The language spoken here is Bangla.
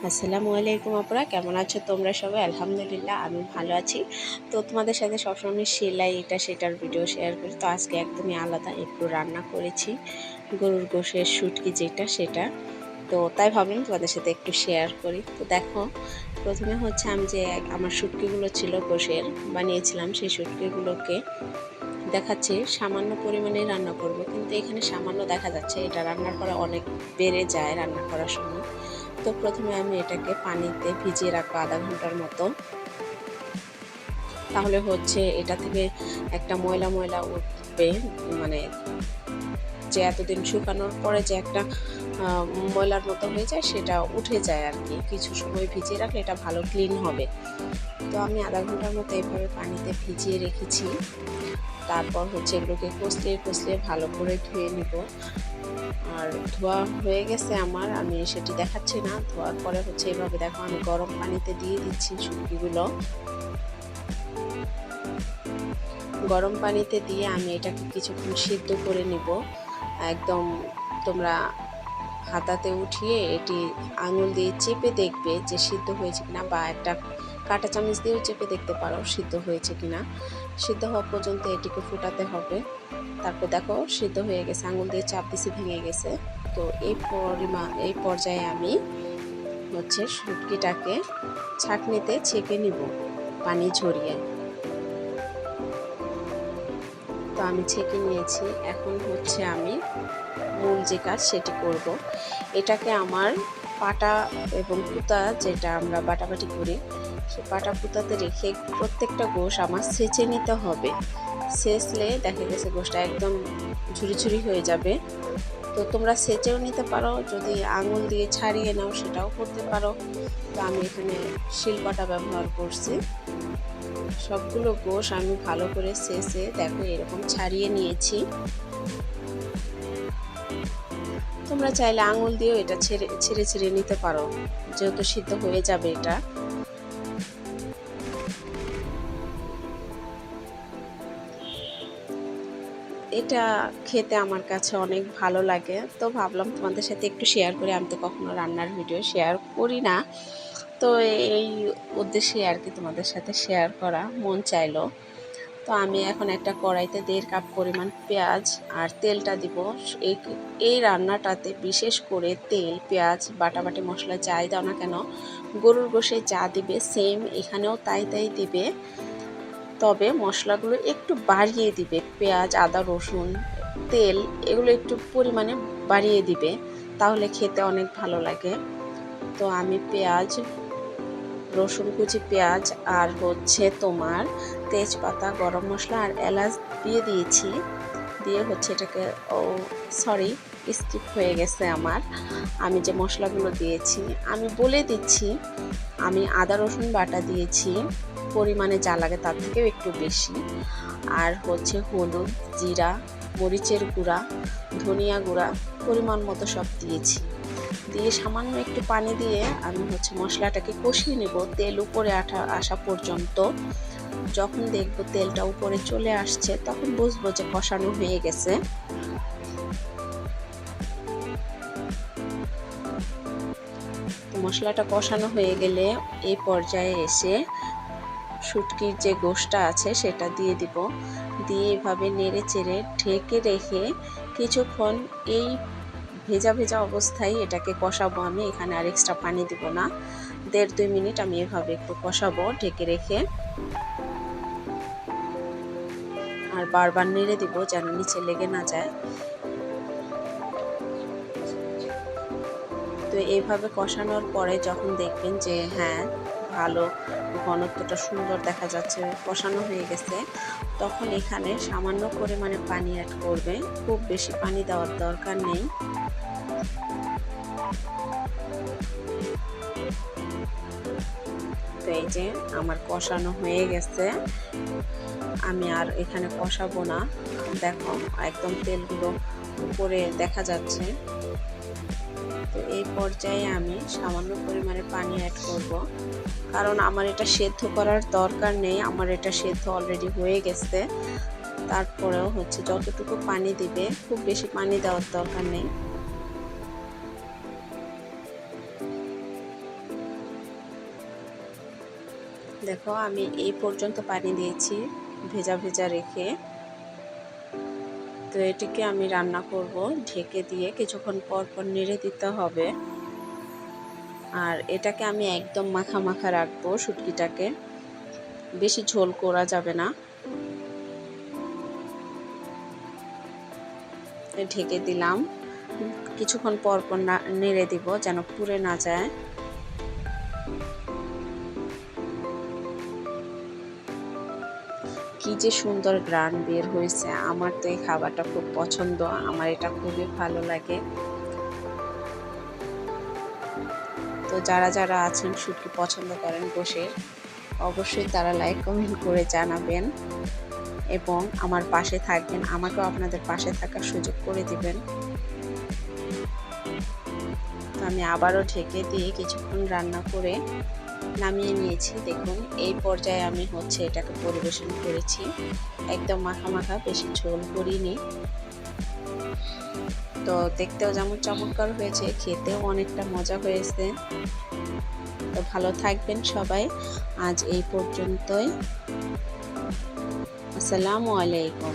আসসালামু আলাইকুম আপুরা, কেমন আছো তোমরা সবাই? আলহামদুলিল্লাহ আমি ভালো আছি। তো তোমাদের সাথে সবসময় সেলাই এটা সেটার ভিডিও শেয়ার করি। তো আজকে একদমই আলাদা, একটু রান্না করেছি গরুর গোশের শুটকি যেটা সেটা। তো তাই ভাবলাম তোমাদের সাথে একটু শেয়ার করি। তো দেখো, প্রথমে হচ্ছে আমি যে আমার শুটকিগুলো ছিল গোশের বানিয়েছিলাম, সেই শুটকিগুলোকে দেখাচ্ছি সামান্য পরিমাণে রান্না করব, কিন্তু এখানে সামান্য দেখা যাচ্ছে, এটা রান্নার পরে অনেক বেড়ে যায় রান্না করার সময়। তো প্রথমে আমি এটাকে পানিতে ভিজিয়ে রাখবো আধা ঘন্টার মতো। তাহলে হচ্ছে এটা থেকে একটা ময়লা ময়লা উঠবে, মানে যে এতদিন শুকানোর পরে যে একটা ময়লার মতো হয়ে যায় সেটা উঠে যায় আর কি। কিছু সময় ভিজিয়ে রাখলে এটা ভালো ক্লিন হবে। তো আমি আধা ঘন্টার মতো এইভাবে পানিতে ভিজিয়ে রেখেছি। তারপর হচ্ছে এগুলোকে কষলিয়ে কষলিয়ে ভালো করে ধুয়ে নিব। আর ধোয়া হয়ে গেছে আমার, আমি সেটি দেখাচ্ছি না। ধোয়ার পরে হচ্ছে এভাবে দেখো আমি গরম পানিতে দিয়ে দিচ্ছি শুটকিগুলো। গরম পানিতে দিয়ে আমি এটাকে কিছুক্ষণ সিদ্ধ করে নিব। একদম তোমরা হাতাতে উঠিয়ে এটি আঙুল দিয়ে চেপে দেখবে যে সিদ্ধ হয়েছে কিনা, বা একটা কাঁটা চামচ দিয়েও চেপে দেখতে পারো সিদ্ধ হয়েছে কিনা। সিদ্ধ হওয়া পর্যন্ত এটিকে ফুটাতে হবে। তারপর দেখো সিদ্ধ হয়ে গেছে, আঙুল দিয়ে চাপ দিছি ভেঙে গেছে। তো এই পর্যায়ে আমি হচ্ছে শুটকিটাকে ছাঁকনিতে ছেঁকে নিব পানি ঝরিয়ে। তো আমি ছেঁকে নিয়েছি। এখন হচ্ছে আমি মূল যে কাজ সেটি করব। এটাকে আমার পাটা এবং কুতা, যেটা আমরা বাটাবাটি করি, সে পাটা কুতাতে রেখে প্রত্যেকটা গোশ আমার ছেঁচে নিতে হবে। ছেঁচলে দেখা গেছে গোশটা একদম ঝুরি ঝুরি হয়ে যাবে। তো তোমরা ছেঁচেও নিতে পারো, যদি আঙুল দিয়ে ছাড়িয়ে নাও সেটাও করতে পারো। তো আমি এখানে শিলপাটা ব্যবহার করছি। সবগুলো গোশ আমি ভালো করে ছেঁচে দেখো এরকম ছাড়িয়ে নিয়েছি। তোমরা চাইলে আঙুল দিয়েও এটা ছেড়ে ছেড়ে নিতে পারো, যেহেতু সিদ্ধ হয়ে যাবে এটা। এটা খেতে আমার কাছে অনেক ভালো লাগে, তো ভাবলাম তোমাদের সাথে একটু শেয়ার করি। আমি তো কখনো রান্নার ভিডিও শেয়ার করি না, তো এই উদ্দেশ্যে আর কি তোমাদের সাথে শেয়ার করা মন চাইলো। তো আমি এখন একটা কড়াইতে 1.5 কাপ পরিমাণ পেঁয়াজ আর তেলটা দিব। এই রান্নাটাতে বিশেষ করে তেল, পেঁয়াজ, বাটাবাটি মশলা যাই দাও না কেন, গরুর গোশে যা দিবে সেম এখানেও তাই দিবে। তবে মশলাগুলো একটু বাড়িয়ে দিবে। পেঁয়াজ, আদা, রসুন, তেল এগুলো একটু পরিমাণে বাড়িয়ে দিবে, তাহলে খেতে অনেক ভালো লাগে। তো আমি পেঁয়াজ, রসুন কুচি, পেঁয়াজ আর হচ্ছে তোমার তেজপাতা, গরম মশলা আর এলাচ দিয়ে দিয়েছি। দিয়ে হচ্ছে এটাকে সরি স্কিপ হয়ে গেছে আমার, আমি যে মশলাগুলো দিয়েছি আমি বলে দিচ্ছি। আমি আদা রসুন বাটা দিয়েছি পরিমাণে যা লাগে তার থেকেও একটু বেশি। আর হচ্ছে হলুদ, জিরা, মরিচের গুঁড়া, ধনিয়া গুঁড়া পরিমাণ মতো সব দিয়েছি। দিয়ে সামান্য একটু পানি দিয়ে আমি হচ্ছে মশলাটাকে কষিয়ে নেব তেল উপরে আসা পর্যন্ত। যখন দেখব তেলটা উপরে চলে আসছে তখন বুঝবো যে কষানো হয়ে গেছে। মশলাটা কষানো হয়ে গেলে এই পর্যায়ে এসে শুটকির যে গোশটা আছে সেটা দিয়ে দিব। দিয়ে এভাবে নেড়ে চেড়ে ঢেকে রেখে কিছুক্ষণ এই ভেজা ভেজা অবস্থায় এটাকে কষাবো। আমি এখানে আর এক্সট্রা পানি দিব না। 1.5-2 মিনিট আমি এভাবে একটু কষাবো ঢেকে রেখে। আর বারবার নেড়ে দিব যেন নিচে লেগে না যায়। তো এইভাবে কষানোর পরে যখন দেখবেন যে হ্যাঁ ভালো ঘনত্বটা সুন্দর দেখা যাচ্ছে, কষানো হয়ে গেছে, তখন এখানে সামান্য পরিমাণে পানি অ্যাড করবে। খুব বেশি পানি দেওয়ার দরকার নেই। তো এই যে আমার কষানো হয়ে গেছে, আমি আর এখানে কষাবো না। দেখো একদম তেলগুলো উপরে দেখা যাচ্ছে। তো এই পর্যায়ে আমি সামান্য পরিমাণে পানি অ্যাড করব, কারণ আমার এটা সেদ্ধ করার দরকার নেই, আমার এটা সেদ্ধ অলরেডি হয়ে গেছে। তারপরেও হচ্ছে যতটুকু পানি দিবে, খুব বেশি পানি দেওয়ার দরকার নেই। দেখো আমি এই পর্যন্ত পানি দিয়েছি ভেজা ভেজা রেখে। তো এটিকে আমি রান্না করব ঢেকে দিয়ে, কিছুক্ষণ পর পর নেড়ে দিতে হবে। আর এটাকে আমি একদম মাখা মাখা রাখবো, শুটকিটাকে বেশি ঝোল করা যাবে না। ঢেকে দিলাম, কিছুক্ষণ পর পর নেড়ে দিব যেন পুড়ে না যায়। কি যে সুন্দর গ্রান বের হয়েছে, আমার তো এই খাবারটা খুব পছন্দ, আমার এটা খুবই ভালো লাগে। তো যারা যারা আছেন শুটকি পছন্দ করেন গোশের, অবশ্যই তারা লাইক কমেন্ট করে জানাবেন এবং আমার পাশে থাকবেন, আমাকেও আপনাদের পাশে থাকার সুযোগ করে দিবেন। তো আমি আবারও ঢেকে দিয়ে কিছুক্ষণ রান্না করে নামিয়ে নিয়েছি। দেখুন এই পর্যায়ে আমি এটাকে পরিবেশন করেছি, একদম মাখা মাখা, বেশি ঝোল করিনি। তো দেখতেও যেমন চমৎকার হয়েছে, খেতেও অনেকটা মজা হয়েছে। তো ভালো থাকবেন সবাই, আজ এই পর্যন্তই। আসসালামু আলাইকুম।